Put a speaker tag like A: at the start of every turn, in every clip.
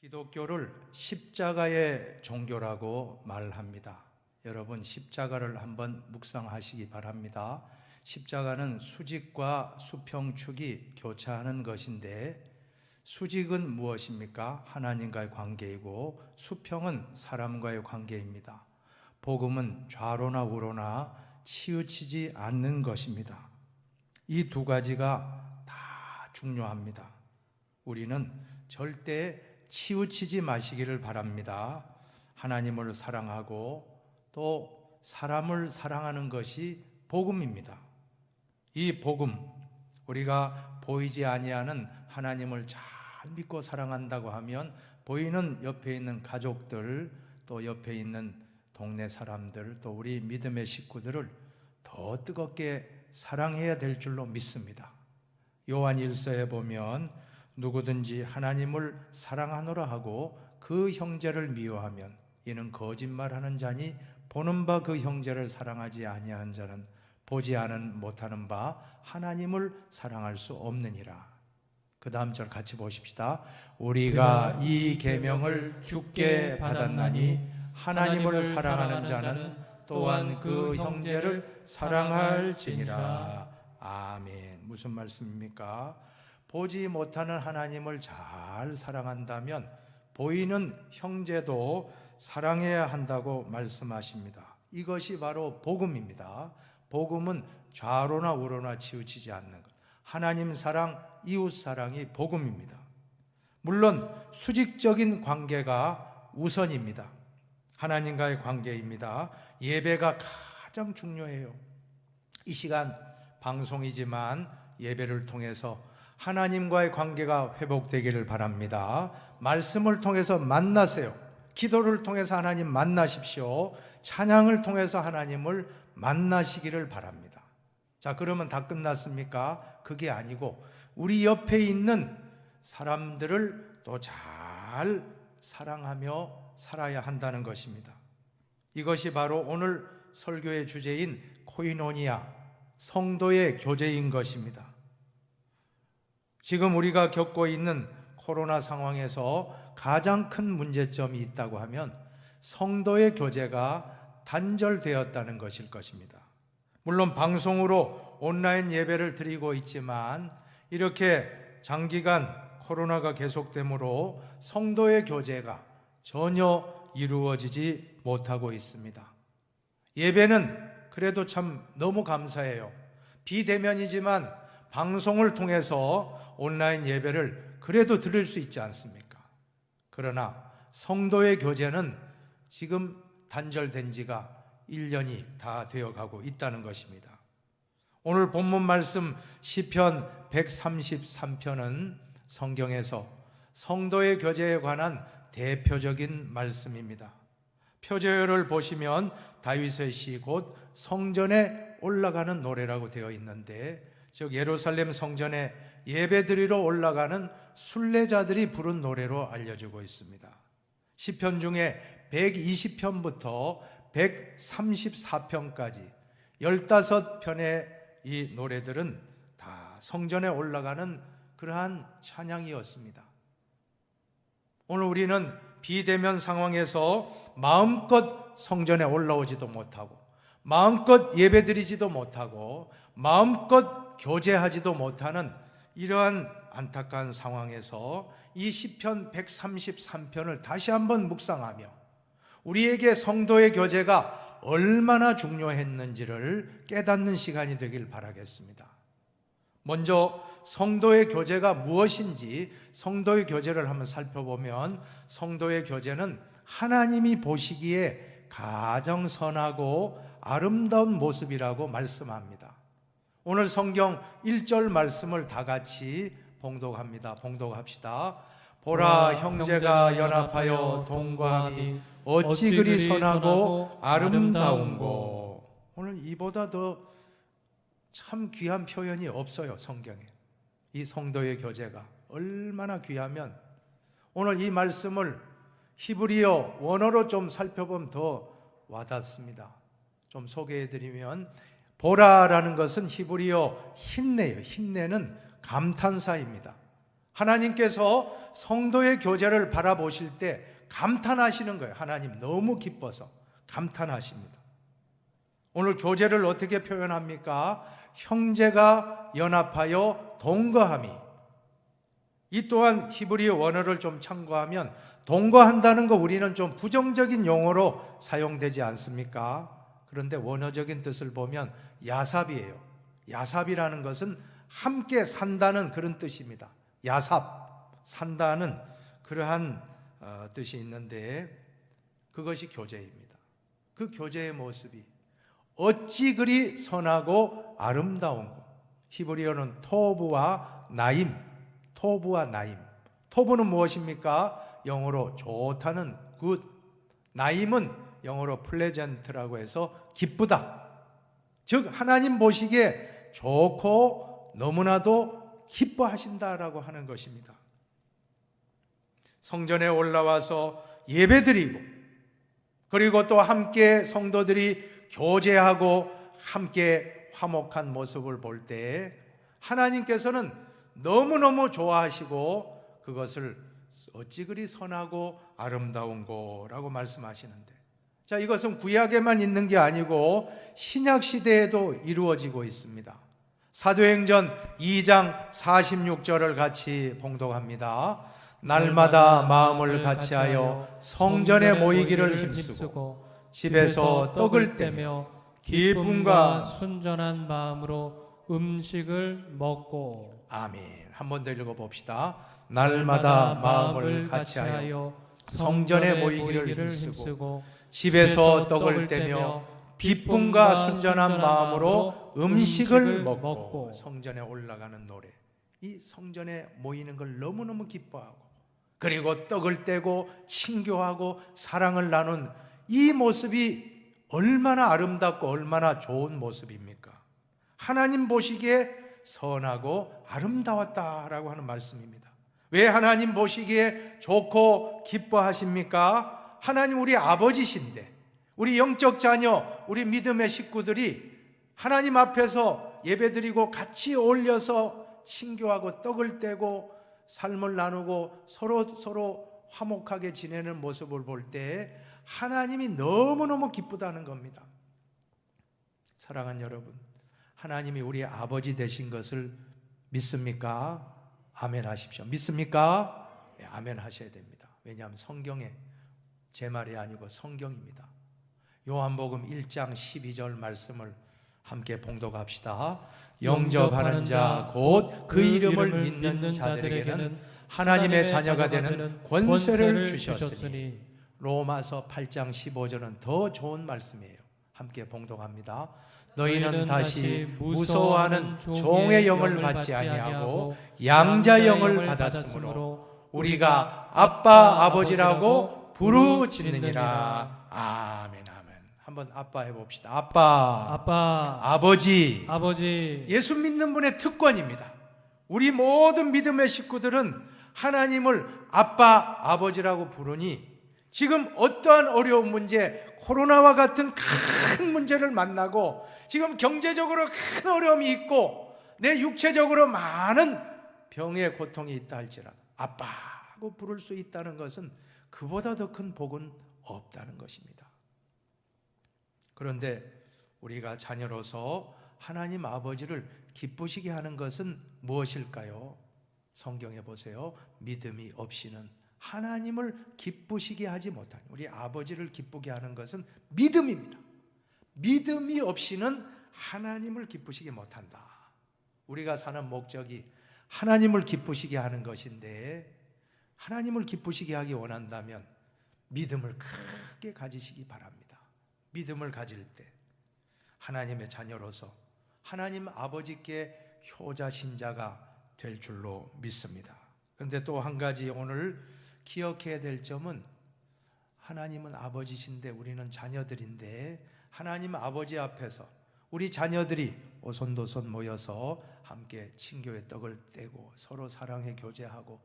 A: 기독교를 십자가의 종교라고 말합니다. 여러분, 십자가를 한번 묵상하시기 바랍니다. 십자가는 수직과 수평축이 교차하는 것인데, 수직은 무엇입니까? 하나님과의 관계이고, 수평은 사람과의 관계입니다. 복음은 좌로나 우로나 치우치지 않는 것입니다. 이 두 가지가 다 중요합니다. 우리는 절대 치우치지 마시기를 바랍니다. 하나님을 사랑하고 또 사람을 사랑하는 것이 복음입니다. 이 복음, 우리가 보이지 아니하는 하나님을 잘 믿고 사랑한다고 하면 보이는 옆에 있는 가족들, 또 옆에 있는 동네 사람들, 또 우리 믿음의 식구들을 더 뜨겁게 사랑해야 될 줄로 믿습니다. 요한 1서에 보면 누구든지 하나님을 사랑하노라 하고 그 형제를 미워하면 이는 거짓말하는 자니 보는 바 그 형제를 사랑하지 아니하는 자는 보지 않은 못하는 바 하나님을 사랑할 수 없느니라. 그 다음 절 같이 보십시다. 우리가 이 계명을 주께 받았나니 하나님을 사랑하는 자는 또한 그 형제를 사랑할지니라. 아멘. 무슨 말씀입니까? 보지 못하는 하나님을 잘 사랑한다면 보이는 형제도 사랑해야 한다고 말씀하십니다. 이것이 바로 복음입니다. 복음은 좌로나 우로나 치우치지 않는 것. 하나님 사랑, 이웃 사랑이 복음입니다. 물론 수직적인 관계가 우선입니다. 하나님과의 관계입니다. 예배가 가장 중요해요. 이 시간 방송이지만 예배를 통해서 하나님과의 관계가 회복되기를 바랍니다. 말씀을 통해서 만나세요. 기도를 통해서 하나님 만나십시오. 찬양을 통해서 하나님을 만나시기를 바랍니다. 자, 그러면 다 끝났습니까? 그게 아니고 우리 옆에 있는 사람들을 또 잘 사랑하며 살아야 한다는 것입니다. 이것이 바로 오늘 설교의 주제인 코이노니아, 성도의 교제인 것입니다. 지금 우리가 겪고 있는 코로나 상황에서 가장 큰 문제점이 있다고 하면 성도의 교제가 단절되었다는 것일 것입니다. 물론 방송으로 온라인 예배를 드리고 있지만 이렇게 장기간 코로나가 계속되므로 성도의 교제가 전혀 이루어지지 못하고 있습니다. 예배는 그래도 참 너무 감사해요. 비대면이지만 방송을 통해서 온라인 예배를 그래도 들을 수 있지 않습니까? 그러나 성도의 교제는 지금 단절된 지가 1년이 다 되어가고 있다는 것입니다. 오늘 본문 말씀 시편 133편은 성경에서 성도의 교제에 관한 대표적인 말씀입니다. 표제어를 보시면 다윗의 시 곧 성전에 올라가는 노래라고 되어 있는데, 즉 예루살렘 성전에 예배드리러 올라가는 순례자들이 부른 노래로 알려지고 있습니다. 시편 중에 120편부터 134편까지 15편의 이 노래들은 다 성전에 올라가는 그러한 찬양이었습니다. 오늘 우리는 비대면 상황에서 마음껏 성전에 올라오지도 못하고 마음껏 예배드리지도 못하고 마음껏 교제하지도 못하는 이러한 안타까운 상황에서 이 시편 133편을 다시 한번 묵상하며 우리에게 성도의 교제가 얼마나 중요했는지를 깨닫는 시간이 되길 바라겠습니다. 먼저 성도의 교제가 무엇인지 성도의 교제를 한번 살펴보면 성도의 교제는 하나님이 보시기에 가장 선하고 아름다운 모습이라고 말씀합니다. 오늘 성경 1절 말씀을 다 같이 봉독합시다. 보라, 형제가 연합하여 동거함이 어찌 그리 선하고 아름다운고. 오늘 이보다 더 참 귀한 표현이 없어요. 성경에 이 성도의 교제가 얼마나 귀하면, 오늘 이 말씀을 히브리어 원어로 좀 살펴보면 더 와닿습니다. 좀 소개해드리면, 보라라는 것은 히브리어 힌내예요. 힌내는 감탄사입니다. 하나님께서 성도의 교제를 바라보실 때 감탄하시는 거예요. 하나님 너무 기뻐서 감탄하십니다. 오늘 교제를 어떻게 표현합니까? 형제가 연합하여 동거함이. 이 또한 히브리 원어를 좀 참고하면 동거한다는 거 우리는 좀 부정적인 용어로 사용되지 않습니까? 그런데 원어적인 뜻을 보면 야삽이에요. 야삽이라는 것은 함께 산다는 그런 뜻입니다. 야삽, 산다는 그러한 뜻이 있는데 그것이 교제입니다. 그 교제의 모습이 어찌 그리 선하고 아름다운고. 히브리어는 토부와 나임, 토부와 나임. 토부는 무엇입니까? 영어로 좋다는 good, 나임은 영어로 pleasant라고 해서 기쁘다. 즉 하나님 보시기에 좋고 너무나도 기뻐하신다라고 하는 것입니다. 성전에 올라와서 예배드리고 그리고 또 함께 성도들이 교제하고 함께 화목한 모습을 볼 때 하나님께서는 너무너무 좋아하시고 그것을 어찌 그리 선하고 아름다운고라고 말씀하시는데, 자, 이것은 구약에만 있는 게 아니고 신약 시대에도 이루어지고 있습니다. 사도행전 2장 46절을 같이 봉독합니다. 날마다 마음을 같이하여 성전에 모이기를 힘쓰고 집에서 떡을 떼며 기쁨과
B: 순전한 마음으로 음식을 먹고.
A: 아멘. 한 번 더 읽어봅시다. 날마다 마음을 같이하여 성전에 모이기를 힘쓰고 집에서 떡을 떼며 기쁨과 순전한 마음으로 음식을 먹고. 성전에 올라가는 노래, 이 성전에 모이는 걸 너무너무 기뻐하고 그리고 떡을 떼고 친교하고 사랑을 나눈 이 모습이 얼마나 아름답고 얼마나 좋은 모습입니까? 하나님 보시기에 선하고 아름다웠다라고 하는 말씀입니다. 왜 하나님 보시기에 좋고 기뻐하십니까? 하나님 우리 아버지신데, 우리 영적 자녀, 우리 믿음의 식구들이 하나님 앞에서 예배드리고 같이 어울려서 친교하고 떡을 떼고 삶을 나누고 서로 화목하게 지내는 모습을 볼 때 하나님이 너무너무 기쁘다는 겁니다. 사랑하는 여러분, 하나님이 우리 아버지 되신 것을 믿습니까? 아멘 하십시오. 믿습니까? 네, 아멘 하셔야 됩니다. 왜냐하면 성경에 제 말이 아니고 성경입니다. 요한복음 1장 12절 말씀을 함께 봉독합시다. 영접하는 자 곧 그 이름을 믿는 자들에게는 하나님의 자녀가 되는 권세를 주셨으니. 로마서 8장 15절은 더 좋은 말씀이에요. 함께 봉독합니다. 너희는 다시 무서워하는 종의 영을 받지 아니하고 양자의 영을 받았으므로 우리가 아빠 아버지라고 부르짖느니라. 아멘. 한번 아빠 해봅시다. 아빠, 아버지. 예수 믿는 분의 특권입니다. 우리 모든 믿음의 식구들은 하나님을 아빠, 아버지라고 부르니 지금 어떠한 어려운 문제, 코로나와 같은 큰 문제를 만나고 지금 경제적으로 큰 어려움이 있고 내 육체적으로 많은 병의 고통이 있다 할지라도 아빠하고 부를 수 있다는 것은 그보다 더 큰 복은 없다는 것입니다. 그런데 우리가 자녀로서 하나님 아버지를 기쁘시게 하는 것은 무엇일까요? 성경에 보세요. 믿음이 없이는 하나님을 기쁘시게 하지 못하니, 우리 아버지를 기쁘게 하는 것은 믿음입니다. 믿음이 없이는 하나님을 기쁘시게 못한다. 우리가 사는 목적이 하나님을 기쁘시게 하는 것인데, 하나님을 기쁘시게 하기 원한다면 믿음을 크게 가지시기 바랍니다. 믿음을 가질 때 하나님의 자녀로서 하나님 아버지께 효자 신자가 될 줄로 믿습니다. 그런데 또 한 가지 오늘 기억해야 될 점은, 하나님은 아버지신데 우리는 자녀들인데 하나님 아버지 앞에서 우리 자녀들이 오손도손 모여서 함께 친교의 떡을 떼고 서로 사랑해 교제하고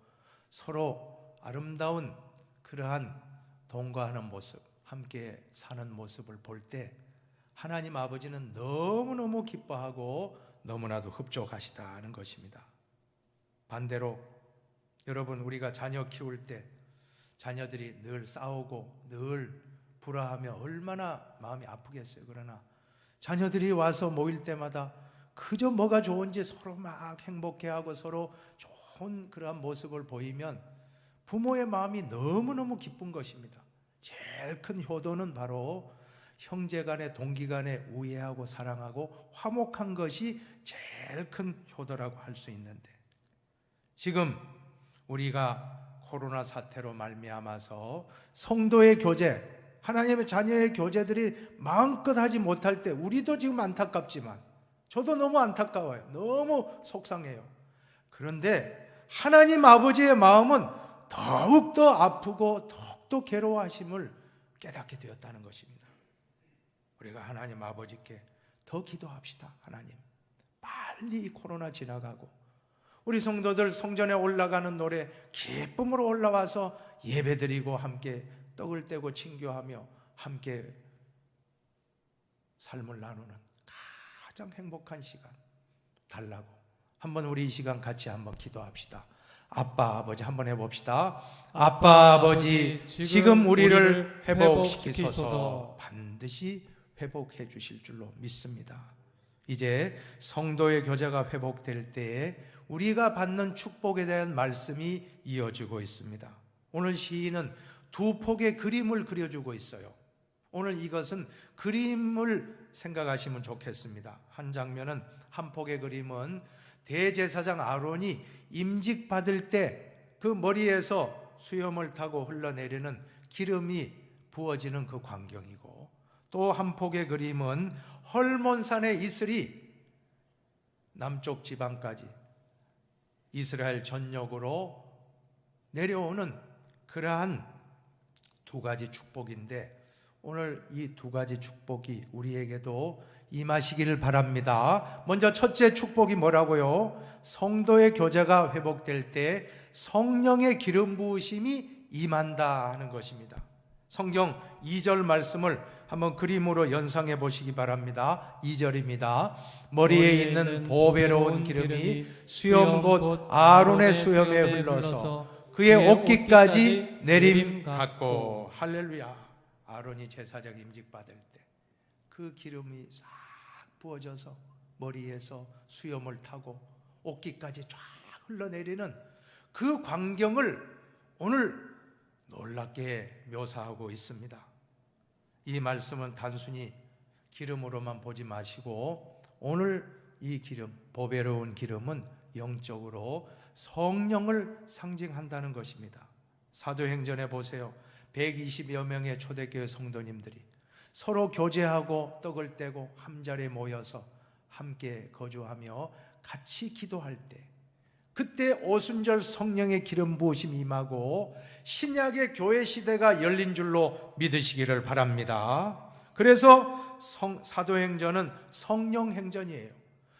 A: 서로 아름다운 그러한 동거하는 모습, 함께 사는 모습을 볼 때 하나님 아버지는 너무너무 기뻐하고 너무나도 흡족하시다는 것입니다. 반대로 여러분, 우리가 자녀 키울 때 자녀들이 늘 싸우고 늘 불화하며 얼마나 마음이 아프겠어요. 그러나 자녀들이 와서 모일 때마다 그저 뭐가 좋은지 서로 막 행복해하고 서로 좋은 그러한 모습을 보이면 부모의 마음이 너무너무 기쁜 것입니다. 제일 큰 효도는 바로 형제간의 동기간의 우애하고 사랑하고 화목한 것이 제일 큰 효도라고 할 수 있는데, 지금 우리가 코로나 사태로 말미암아서 성도의 교제, 하나님의 자녀의 교제들이 마음껏 하지 못할 때 우리도 지금 안타깝지만 저도 너무 안타까워요. 너무 속상해요. 그런데 하나님 아버지의 마음은 더욱더 아프고 더욱더 괴로워하심을 깨닫게 되었다는 것입니다. 우리가 하나님 아버지께 더 기도합시다. 하나님, 빨리 이 코로나 지나가고 우리 성도들 성전에 올라가는 노래 기쁨으로 올라와서 예배드리고 함께 떡을 떼고 친교하며 함께 삶을 나누는 가장 행복한 시간 달라고 한번 우리 이 시간 같이 한번 기도합시다. 아빠 아버지 한번 해봅시다. 아빠 아버지, 지금 우리를 회복시키소서. 반드시 회복해 주실 줄로 믿습니다. 이제 성도의 교제가 회복될 때에 우리가 받는 축복에 대한 말씀이 이어지고 있습니다. 오늘 시인은 두 폭의 그림을 그려주고 있어요. 오늘 이것은 그림을 생각하시면 좋겠습니다. 한 장면은, 한 폭의 그림은 대제사장 아론이 임직 받을 때 그 머리에서 수염을 타고 흘러내리는 기름이 부어지는 그 광경이고, 또 한 폭의 그림은 헐몬산의 이슬이 남쪽 지방까지 이스라엘 전역으로 내려오는 그러한 두 가지 축복인데, 오늘 이 두 가지 축복이 우리에게도 임하시기를 바랍니다. 먼저 첫째 축복이 뭐라고요? 성도의 교제가 회복될 때 성령의 기름 부으심이 임한다 하는 것입니다. 성경 2절 말씀을 한번 그림으로 연상해 보시기 바랍니다. 2절입니다. 머리에 있는 보배로운 기름이 수염 곧 아론의 수염에 흘러서 그의 옷깃까지 내림 같고. 할렐루야. 아론이 제사장 임직 받을 때 그 기름이 싹 부어져서 머리에서 수염을 타고 옷깃까지 쫙 흘러내리는 그 광경을 오늘 놀랍게 묘사하고 있습니다. 이 말씀은 단순히 기름으로만 보지 마시고, 오늘 이 기름, 보배로운 기름은 영적으로 성령을 상징한다는 것입니다. 사도행전에 보세요. 120여 명의 초대교회 성도님들이 서로 교제하고 떡을 떼고 한자리에 모여서 함께 거주하며 같이 기도할 때, 그때 오순절 성령의 기름 부으심이 임하고 신약의 교회 시대가 열린 줄로 믿으시기를 바랍니다. 그래서 사도행전은 성령 행전이에요.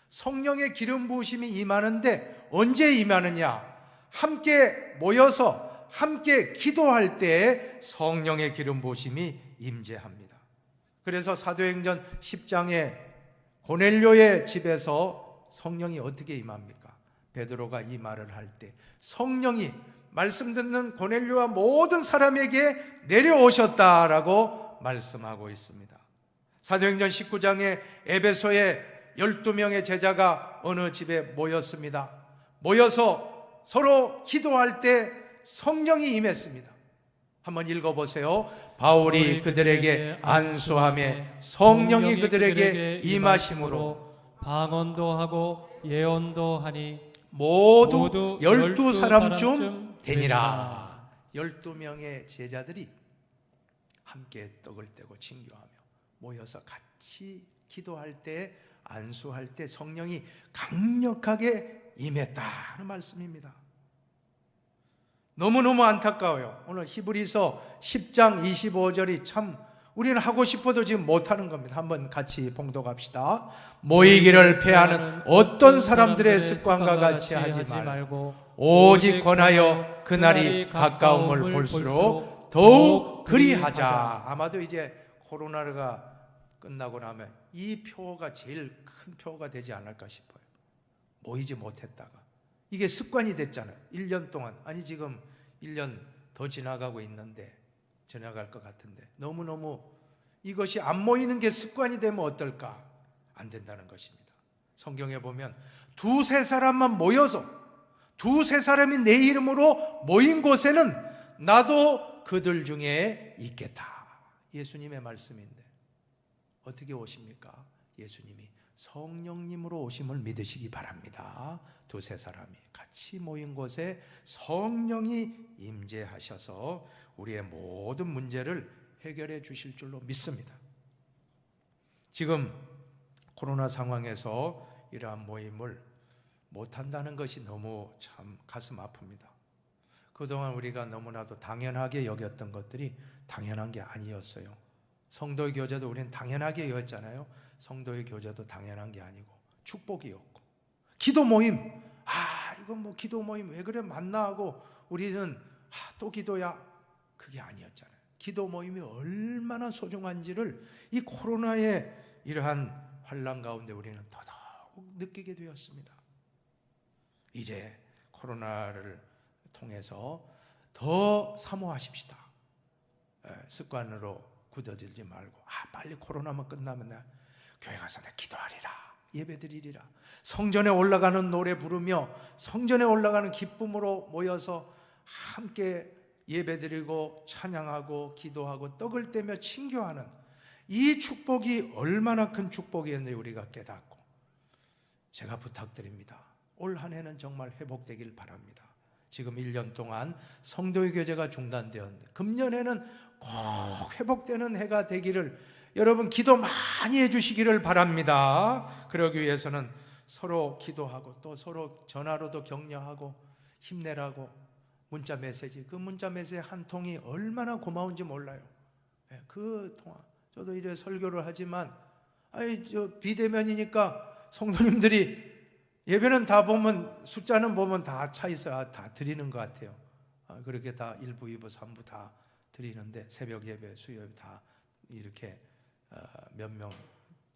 A: 성령의 기름 부으심이 임하는데 언제 임하느냐? 함께 모여서 함께 기도할 때 성령의 기름 부으심이 임재합니다. 그래서 사도행전 10장에 고넬료의 집에서 성령이 어떻게 임합니까? 베드로가 이 말을 할 때 성령이 말씀 듣는 고넬료와 모든 사람에게 내려오셨다라고 말씀하고 있습니다. 사도행전 19장에 에베소에 12명의 제자가 어느 집에 모였습니다. 모여서 서로 기도할 때 성령이 임했습니다. 한번 읽어보세요. 바울이 그들에게 안수하며 성령이 그들에게 임하심으로
B: 방언도 하고 예언도 하니
A: 모두 12사람쯤 되니라. 12명의 제자들이 함께 떡을 떼고 친교하며 모여서 같이 기도할 때, 안수할 때 성령이 강력하게 임했다는 말씀입니다. 너무너무 안타까워요. 오늘 히브리서 10장 25절이 참 우리는 하고 싶어도 지금 못하는 겁니다. 한번 같이 봉독합시다. 모이기를 패하는 어떤 사람들의 습관과 같이 하지 말고 오직 권하여 그날이 가까움을 볼수록 더욱 그리하자. 아마도 이제 코로나가 끝나고 나면 이 표가 제일 큰 표가 되지 않을까 싶어요. 모이지 못했다가 이게 습관이 됐잖아요. 1년 동안. 아니 지금 1년 더 지나가고 있는데, 지나갈 것 같은데 너무너무 이것이 안 모이는 게 습관이 되면 어떨까? 안 된다는 것입니다. 성경에 보면 두세 사람만 모여서, 두세 사람이 내 이름으로 모인 곳에는 나도 그들 중에 있겠다. 예수님의 말씀인데 어떻게 오십니까? 예수님이 성령님으로 오심을 믿으시기 바랍니다. 두세 사람이 같이 모인 곳에 성령이 임재하셔서 우리의 모든 문제를 해결해 주실 줄로 믿습니다. 지금 코로나 상황에서 이러한 모임을 못한다는 것이 너무 참 가슴 아픕니다. 그동안 우리가 너무나도 당연하게 여겼던 것들이 당연한 게 아니었어요. 성도의 교제도 우리는 당연하게 여겼잖아요. 성도의 교제도 당연한 게 아니고 축복이었고, 기도 모임, 이건 뭐 기도 모임 왜 그래 만나 하고 우리는 또 기도야, 그게 아니었잖아요. 기도 모임이 얼마나 소중한지를 이 코로나의 이러한 환난 가운데 우리는 더더욱 느끼게 되었습니다. 이제 코로나를 통해서 더 사모하십시다. 습관으로 굳어들지 말고, 빨리 코로나만 끝나면 나 교회 가서 내 기도하리라, 예배드리리라, 성전에 올라가는 노래 부르며 성전에 올라가는 기쁨으로 모여서 함께 예배드리고 찬양하고 기도하고 떡을 떼며 친교하는 이 축복이 얼마나 큰 축복이었는지 우리가 깨닫고, 제가 부탁드립니다. 올 한 해는 정말 회복되길 바랍니다. 지금 1년 동안 성도의 교제가 중단되었는데 금년에는 꼭 회복되는 해가 되기를 여러분 기도 많이 해주시기를 바랍니다. 그러기 위해서는 서로 기도하고 또 서로 전화로도 격려하고 힘내라고 문자 메시지, 그 문자 메시지 한 통이 얼마나 고마운지 몰라요. 그 통화, 저도 이래 설교를 하지만 비대면이니까 성도님들이 예배는 다 보면, 숫자는 보면 다 차 있어야 다 드리는 것 같아요. 그렇게 다 1부, 2부, 3부 다 드리는데 새벽 예배, 수요 예배 다 이렇게 몇 명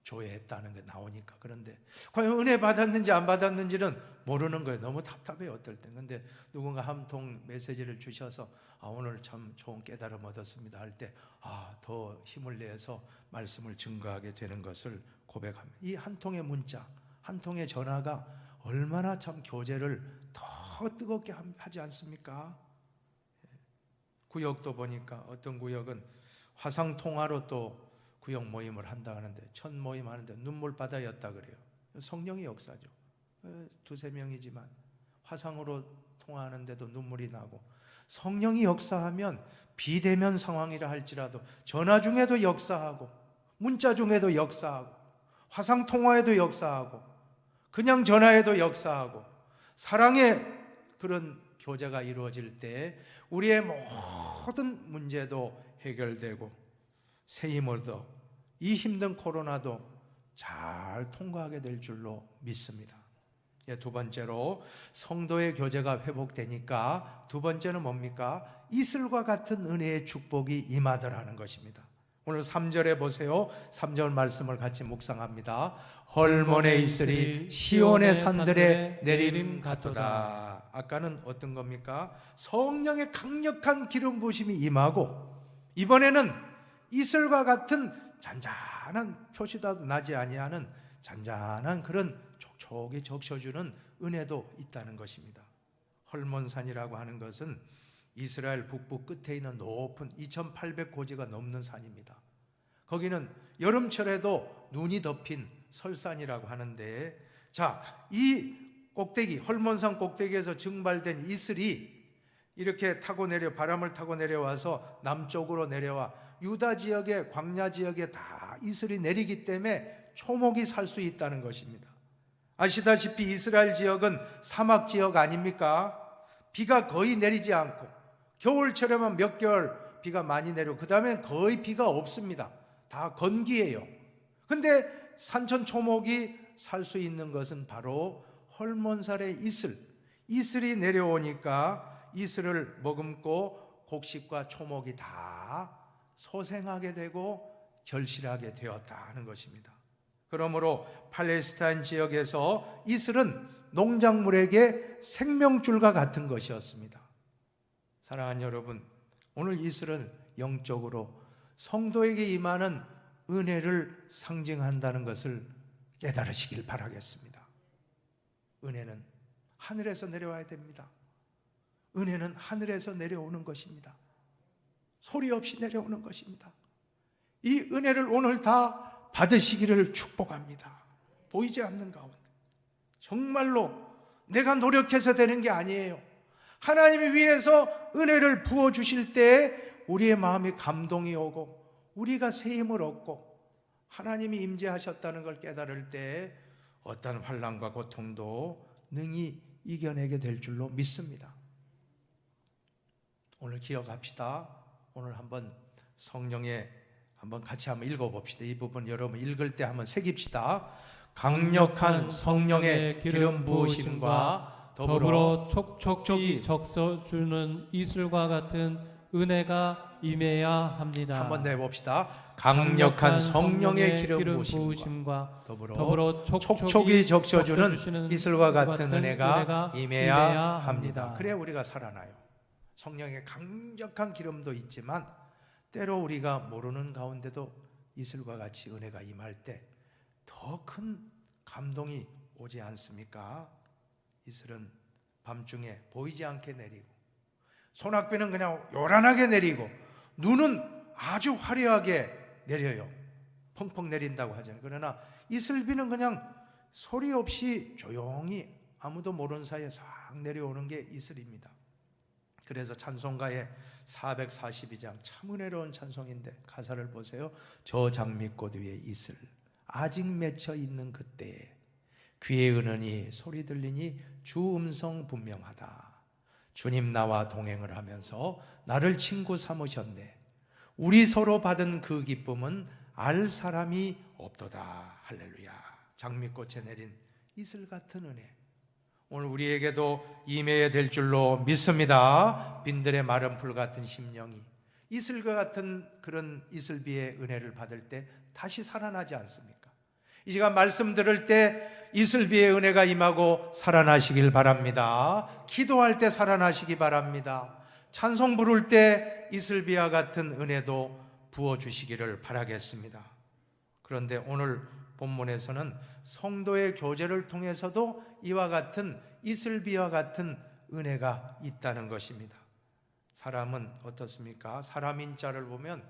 A: 조회했다는 게 나오니까. 그런데 과연 은혜 받았는지 안 받았는지는 모르는 거예요. 너무 답답해요, 어떨 때. 근데 누군가 한 통 메시지를 주셔서 오늘 참 좋은 깨달음 얻었습니다 할 때 더 힘을 내서 말씀을 증거하게 되는 것을 고백합니다. 이 한 통의 문자, 한 통의 전화가 얼마나 참 교제를 더 뜨겁게 하지 않습니까? 구역도 보니까 어떤 구역은 화상통화로 또 구역 모임을 한다 하는데, 첫 모임 하는데 눈물바다였다 그래요. 성령의 역사죠. 두세 명이지만 화상으로 통화하는데도 눈물이 나고, 성령이 역사하면 비대면 상황이라 할지라도 전화 중에도 역사하고, 문자 중에도 역사하고, 화상통화에도 역사하고, 그냥 전화에도 역사하고, 사랑의 그런 교제가 이루어질 때 우리의 모든 문제도 해결되고 새 힘을 얻어 이 힘든 코로나도 잘 통과하게 될 줄로 믿습니다. 두 번째로 성도의 교제가 회복되니까 두 번째는 뭡니까? 이슬과 같은 은혜의 축복이 임하더라는 것입니다. 오늘 3절에 보세요. 3절 말씀을 같이 묵상합니다. 헐몬의 이슬이 시온의 산들에 내림 같도다. 아까는 어떤 겁니까? 성령의 강력한 기름 부으심이 임하고, 이번에는 이슬과 같은 잔잔한, 표시도 나지 아니하는 잔잔한 그런 촉촉이 적셔주는 은혜도 있다는 것입니다. 헐몬산이라고 하는 것은 이스라엘 북부 끝에 있는 높은 2800고지가 넘는 산입니다. 거기는 여름철에도 눈이 덮인 설산이라고 하는데, 이 꼭대기, 헐몬산 꼭대기에서 증발된 이슬이 이렇게 바람을 타고 내려와서 남쪽으로 내려와 유다 지역의 광야 지역에 다 이슬이 내리기 때문에 초목이 살 수 있다는 것입니다. 아시다시피 이스라엘 지역은 사막 지역 아닙니까? 비가 거의 내리지 않고 겨울철에만 몇 개월 비가 많이 내리고 그 다음엔 거의 비가 없습니다. 다 건기예요. 근데 산천 초목이 살 수 있는 것은 바로 헐몬살의 이슬이 내려오니까 이슬을 머금고 곡식과 초목이 다 소생하게 되고 결실하게 되었다 하는 것입니다. 그러므로 팔레스타인 지역에서 이슬은 농작물에게 생명줄과 같은 것이었습니다. 사랑하는 여러분, 오늘 이슬은 영적으로 성도에게 임하는 은혜를 상징한다는 것을 깨달으시길 바라겠습니다. 은혜는 하늘에서 내려와야 됩니다. 은혜는 하늘에서 내려오는 것입니다. 소리 없이 내려오는 것입니다. 이 은혜를 오늘 다 받으시기를 축복합니다. 보이지 않는 가운데 정말로 내가 노력해서 되는 게 아니에요. 하나님이 위에서 은혜를 부어주실 때 우리의 마음이 감동이 오고 우리가 새 힘을 얻고 하나님이 임재하셨다는 걸 깨달을 때 어떤 환난과 고통도 능히 이겨내게 될 줄로 믿습니다. 오늘 기억합시다. 오늘 한번 성령의 한번 같이 한번 읽어봅시다. 이 부분 여러분 읽을 때 한번 새깁시다. 강력한 성령의 기름 부으심과 더불어
B: 촉촉히 적셔주는 이슬과 같은 은혜가 임해야 합니다.
A: 한번 더 해봅시다. 강력한 성령의 기름 부으심과 더불어 촉촉히 적셔주는 이슬과 같은 은혜가 임해야 합니다. 그래야 우리가 살아나요. 성령의 강력한 기름도 있지만 때로 우리가 모르는 가운데도 이슬과 같이 은혜가 임할 때 더 큰 감동이 오지 않습니까? 이슬은 밤중에 보이지 않게 내리고 소낙비는 그냥 요란하게 내리고 눈은 아주 화려하게 내려요. 펑펑 내린다고 하잖아요. 그러나 이슬비는 그냥 소리 없이 조용히 아무도 모르는 사이에 싹 내려오는 게 이슬입니다. 그래서 찬송가의 442장 참 은혜로운 찬송인데 가사를 보세요. 저 장미꽃 위에 이슬 아직 맺혀 있는 그때에 귀에 은은히 소리 들리니 주 음성 분명하다. 주님 나와 동행을 하면서 나를 친구 삼으셨네. 우리 서로 받은 그 기쁨은 알 사람이 없도다. 할렐루야. 장미꽃에 내린 이슬 같은 은혜 오늘 우리에게도 임해야 될 줄로 믿습니다. 빈들의 마른 풀 같은 심령이 이슬과 같은 그런 이슬비의 은혜를 받을 때 다시 살아나지 않습니까? 이 시간 말씀 들을 때 이슬비의 은혜가 임하고 살아나시길 바랍니다. 기도할 때 살아나시기 바랍니다. 찬송 부를 때 이슬비와 같은 은혜도 부어주시기를 바라겠습니다. 그런데 오늘 본문에서는 성도의 교제를 통해서도 이와 같은 이슬비와 같은 은혜가 있다는 것입니다. 사람은 어떻습니까? 사람인 자를 보면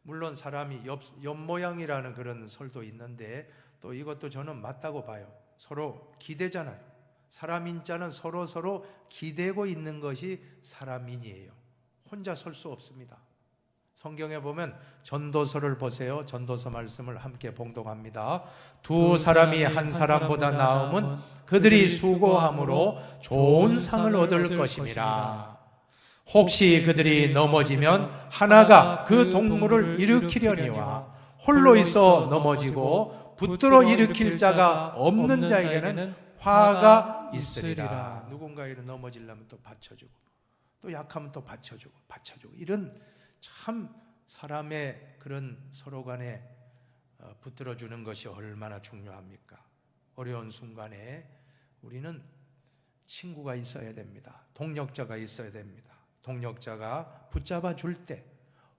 A: 물론 사람이 옆모양이라는 그런 설도 있는데 또 이것도 저는 맞다고 봐요. 서로 기대잖아요. 사람인 자는 서로 기대고 있는 것이 사람인이에요. 혼자 설 수 없습니다. 성경에 보면 전도서를 보세요. 전도서 말씀을 함께 봉독합니다. 두 사람이 한 사람보다 나음은 그들이 수고함으로 좋은 상을 얻을 것임이라. 혹시 그들이 넘어지면 하나가 그 동물을 일으키려니와 홀로 있어 넘어지고 붙들어 일으킬 자가 없는 자에게는 화가 있으리라. 누군가에게 넘어지려면 또 받쳐주고 또 약하면 또 받쳐주고 이런 참 사람의 그런 서로 간에 붙들어주는 것이 얼마나 중요합니까? 어려운 순간에 우리는 친구가 있어야 됩니다. 동력자가 있어야 됩니다. 동력자가 붙잡아 줄 때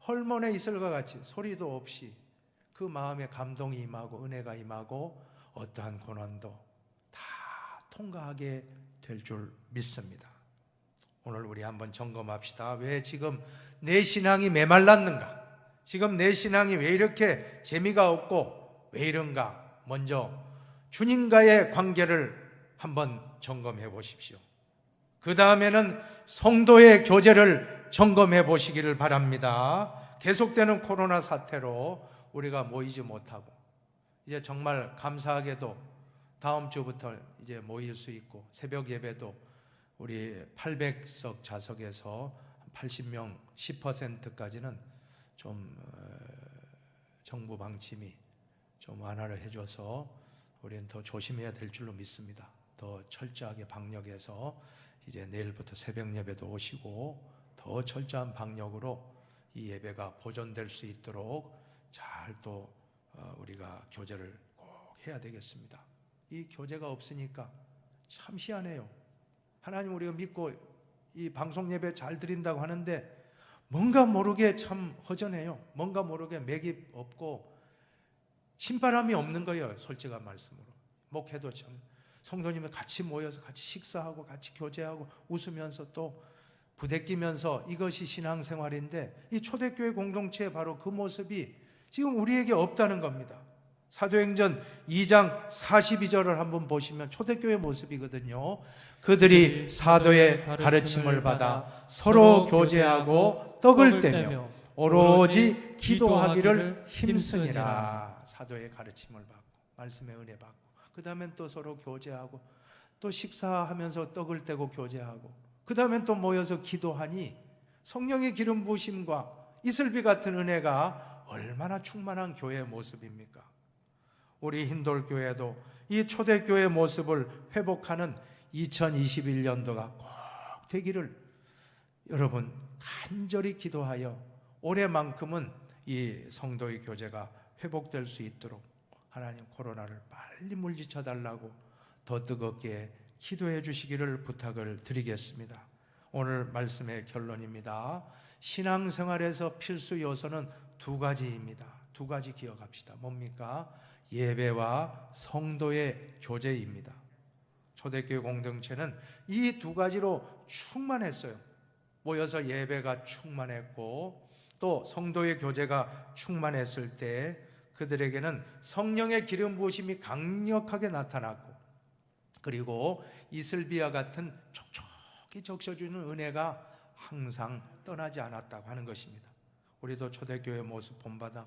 A: 헐몬의 이슬과 같이 소리도 없이 그 마음에 감동이 임하고 은혜가 임하고 어떠한 고난도 다 통과하게 될 줄 믿습니다. 오늘 우리 한번 점검합시다. 왜 지금 내 신앙이 메말랐는가? 지금 내 신앙이 왜 이렇게 재미가 없고 왜 이런가? 먼저 주님과의 관계를 한번 점검해 보십시오. 그 다음에는 성도의 교제를 점검해 보시기를 바랍니다. 계속되는 코로나 사태로 우리가 모이지 못하고 이제 정말 감사하게도 다음 주부터 이제 모일 수 있고 새벽 예배도 우리 800석 좌석에서 80명 10%까지는 좀 정부 방침이 좀 완화를 해줘서 우리는 더 조심해야 될 줄로 믿습니다. 더 철저하게 방역해서 이제 내일부터 새벽 예배도 오시고 더 철저한 방역으로 이 예배가 보존될 수 있도록 잘 또 우리가 교제를 꼭 해야 되겠습니다. 이 교제가 없으니까 참 희한해요. 하나님 우리가 믿고 이 방송 예배 잘 드린다고 하는데 뭔가 모르게 참 허전해요. 뭔가 모르게 맥이 없고 신바람이 없는 거예요. 솔직한 말씀으로. 목회도 참 성도님들 같이 모여서 같이 식사하고 같이 교제하고 웃으면서 또 부대끼면서 이것이 신앙생활인데 이 초대교회 공동체의 바로 그 모습이 지금 우리에게 없다는 겁니다. 사도행전 2장 42절을 한번 보시면 초대교회 모습이거든요. 그들이 사도의 가르침을 받아 서로 교제하고 떡을 떼며 오로지 기도하기를 힘쓰니라. 사도의 가르침을 받고 말씀의 은혜 받고 그 다음엔 또 서로 교제하고 또 식사하면서 떡을 떼고 교제하고 그 다음엔 또 모여서 기도하니 성령의 기름 부으심과 이슬비 같은 은혜가 얼마나 충만한 교회의 모습입니까? 우리 흰돌교회도 이 초대교회의 모습을 회복하는 2021년도가 꼭 되기를 여러분 간절히 기도하여 올해만큼은 이 성도의 교제가 회복될 수 있도록 하나님 코로나를 빨리 물리쳐 달라고 더 뜨겁게 기도해 주시기를 부탁을 드리겠습니다. 오늘 말씀의 결론입니다. 신앙생활에서 필수 요소는 두 가지입니다. 두 가지 기억합시다. 뭡니까? 예배와 성도의 교제입니다. 초대교회 공동체는 이 두 가지로 충만했어요. 모여서 예배가 충만했고 또 성도의 교제가 충만했을 때 그들에게는 성령의 기름 부으심이 강력하게 나타났고 그리고 이슬비와 같은 촉촉히 적셔주는 은혜가 항상 떠나지 않았다고 하는 것입니다. 우리도 초대교회 모습 본받아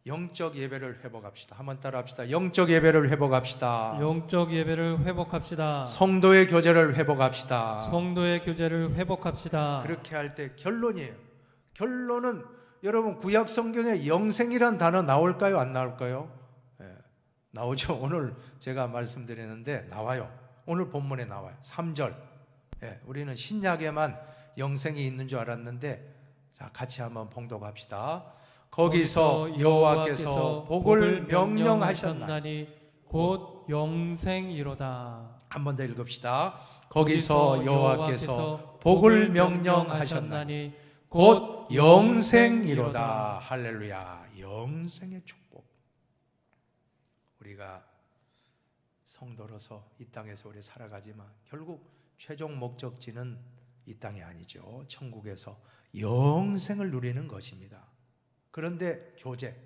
A: 영적 예배를 회복합시다. 한번 따라합시다. 영적 예배를 회복합시다.
B: 영적 예배를 회복합시다.
A: 성도의 교제를 회복합시다.
B: 성도의 교제를 회복합시다.
A: 그렇게 할 때 결론이에요. 결론은 여러분 구약 성경에 영생이란 단어 나올까요? 안 나올까요? 네, 나오죠. 오늘 제가 말씀드리는데 나와요. 오늘 본문에 나와요. 3절. 네, 우리는 신약에만 영생이 있는 줄 알았는데 자, 같이 한번 봉독합시다. 거기서 여호와께서 복을 명령하셨나니
B: 곧 영생이로다.
A: 한 번 더 읽읍시다. 거기서 여호와께서 복을 명령하셨나니 곧 영생이로다. 할렐루야. 영생의 축복. 우리가 성도로서 이 땅에서 우리 살아가지만 결국 최종 목적지는 이 땅이 아니죠. 천국에서 영생을 누리는 것입니다. 그런데 교제,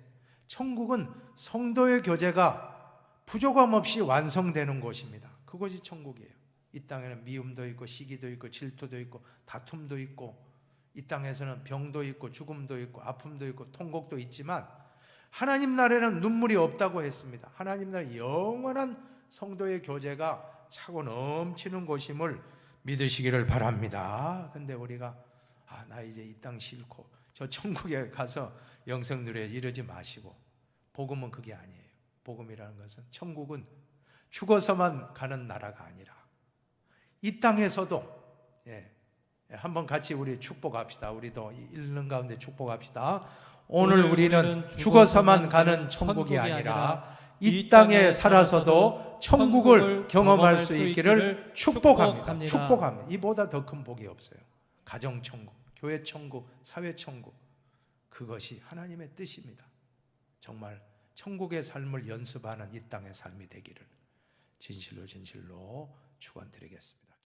A: 천국은 성도의 교제가 부족함 없이 완성되는 곳입니다. 그것이 천국이에요. 이 땅에는 미움도 있고 시기도 있고 질투도 있고 다툼도 있고 이 땅에서는 병도 있고 죽음도 있고 아픔도 있고 통곡도 있지만 하나님 나라에는 눈물이 없다고 했습니다. 하나님 나라의 영원한 성도의 교제가 차고 넘치는 곳임을 믿으시기를 바랍니다. 근데 우리가 나 이제 이 땅 싫고 저 천국에 가서 영생 누려 이러지 마시고 복음은 그게 아니에요. 복음이라는 것은 천국은 죽어서만 가는 나라가 아니라 이 땅에서도 한번 같이 우리 축복합시다. 우리도 읽는 가운데 축복합시다. 오늘 우리는 죽어서만 가는 천국이 아니라 이 땅에 살아서도 천국을 경험할 수 있기를 축복합니다. 축복합니다. 이보다 더 큰 복이 없어요. 가정 천국, 교회 천국, 사회 천국. 그것이 하나님의 뜻입니다. 정말 천국의 삶을 연습하는 이 땅의 삶이 되기를 진실로 축원드리겠습니다.